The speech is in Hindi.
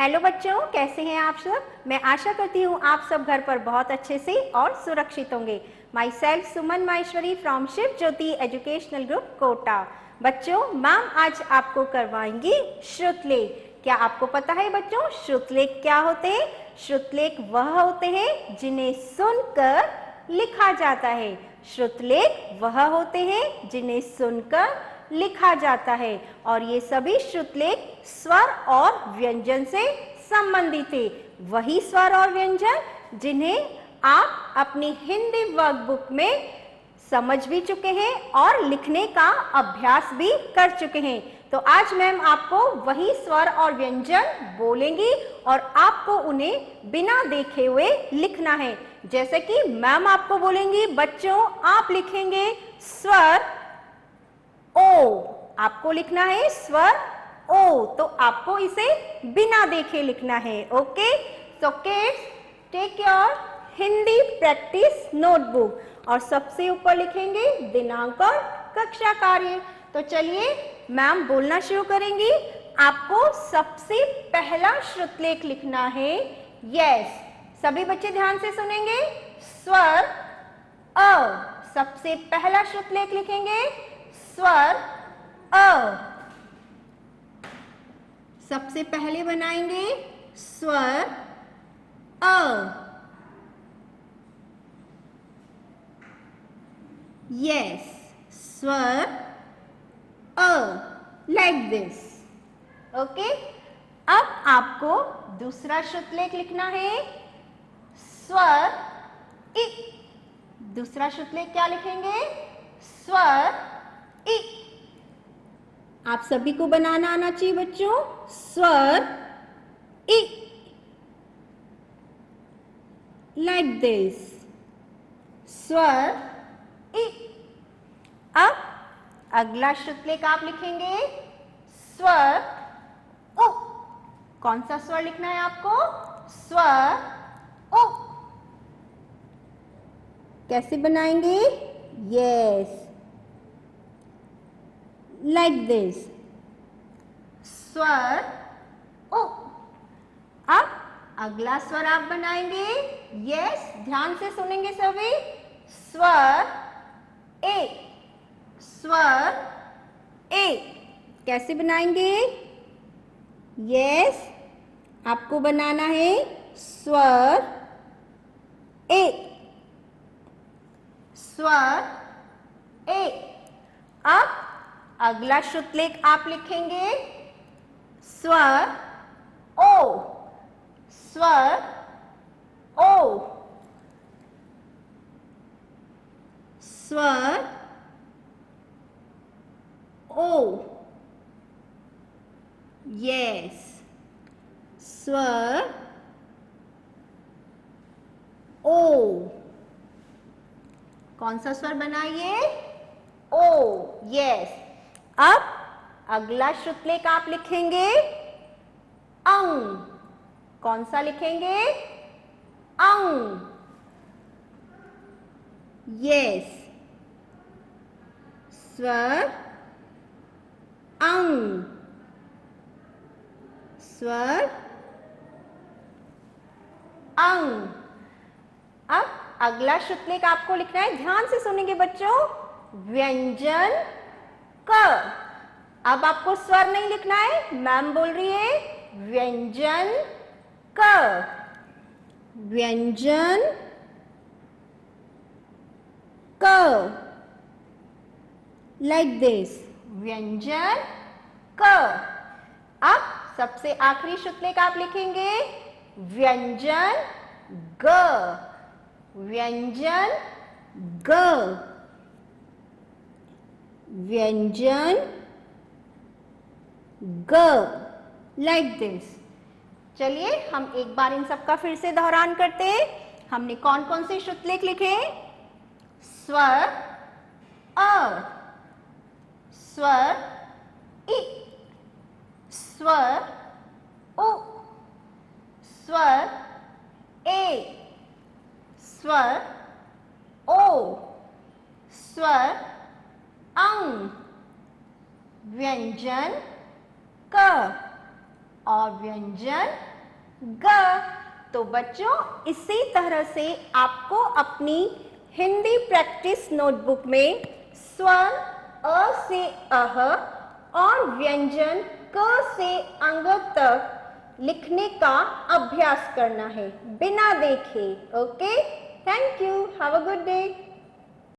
हेलो बच्चों, कैसे हैं आप सब। मैं आशा करती हूँ आप सब घर पर बहुत अच्छे से और सुरक्षित होंगे। Myself Suman Maheshwari from Shiv Jyoti educational group Kota. बच्चों, मैम आज आपको करवाएंगी श्रुतलेख। क्या आपको पता है बच्चों श्रुतलेख क्या होते हैं? श्रुतलेख वह होते हैं जिन्हें सुनकर लिखा जाता है। श्रुतलेख वह होते हैं जिन्हें सुनकर लिखा जाता है और ये सभी श्रुतलेख स्वर और व्यंजन से संबंधित है। वही स्वर और व्यंजन जिन्हें आप अपनी हिंदी वर्कबुक में समझ भी चुके हैं और लिखने का अभ्यास भी कर चुके हैं। तो आज मैम आपको वही स्वर और व्यंजन बोलेंगी और आपको उन्हें बिना देखे हुए लिखना है। जैसे कि मैम आपको बोलेंगी, बच्चों आप लिखेंगे स्वर ओ, आपको लिखना है स्वर ओ, तो आपको इसे बिना देखे लिखना है। Okay, so kids take your Hindi practice notebook और सबसे ऊपर लिखेंगे दिनांक और कक्षा कार्य। तो चलिए मैम बोलना शुरू करेंगी। आपको सबसे पहला श्रुतलेख लिखना है। यस, सभी बच्चे ध्यान से सुनेंगे। स्वर अ, सबसे पहला श्रुतलेख लिखेंगे स्वर अ। सबसे पहले बनाएंगे स्वर अ। यस, स्वर अ, लाइक दिस। ओके, अब आपको दूसरा श्रुतलेख लिखना है स्वर इ। दूसरा श्रुतलेख क्या लिखेंगे? स्वर इ। आप सभी को बनाना आना चाहिए बच्चों। स्वर इ, लाइक दिस। स्वर इ। अब अगला श्रुतलेख आप लिखेंगे स्वर उ। कौन सा स्वर लिखना है आपको? स्वर उ। कैसे बनाएंगे? Yes, like this. स्वर उ। अब अगला स्वर आप बनाएंगे। यस, ध्यान से सुनेंगे सभी। स्वर ए। स्वर ए कैसे बनाएंगे? यस, आपको बनाना है स्वर ए। स्वर ए। अब अगला श्रुतलेख आप लिखेंगे स्वर ओ। स्वर ओ। स्वर ओ। यस, स्वर ओ। कौन सा स्वर बनाइए? ओ। यस, अब अगला श्रुतलेख आप लिखेंगे अंग। कौन सा लिखेंगे? अंग। यस, स्वर अंग। स्वर अंग। अब अगला श्रुतलेख आपको लिखना है, ध्यान से सुनेंगे बच्चों, व्यंजन क। अब आपको स्वर नहीं लिखना है, मैम बोल रही है व्यंजन क। व्यंजन क, लाइक दिस। व्यंजन क। अब सबसे आखिरी श्रुतलेख आप लिखेंगे व्यंजन ग। व्यंजन ग। व्यंजन ग, लाइक दिस। चलिए हम एक बार इन सबका फिर से दोहरान करते हैं। हमने कौन कौन से श्रुतलेख लिखे? स्वर अ, स्वर इ, स्वर उ, स्वर ए, स्वर ओ, स्वर अंग, व्यंजन क, और व्यंजन ग। तो बच्चों इसी तरह से आपको अपनी हिंदी प्रैक्टिस नोटबुक में स्वर अ से अह और व्यंजन क से अंग तक लिखने का अभ्यास करना है बिना देखे। Okay, thank you, have a good day.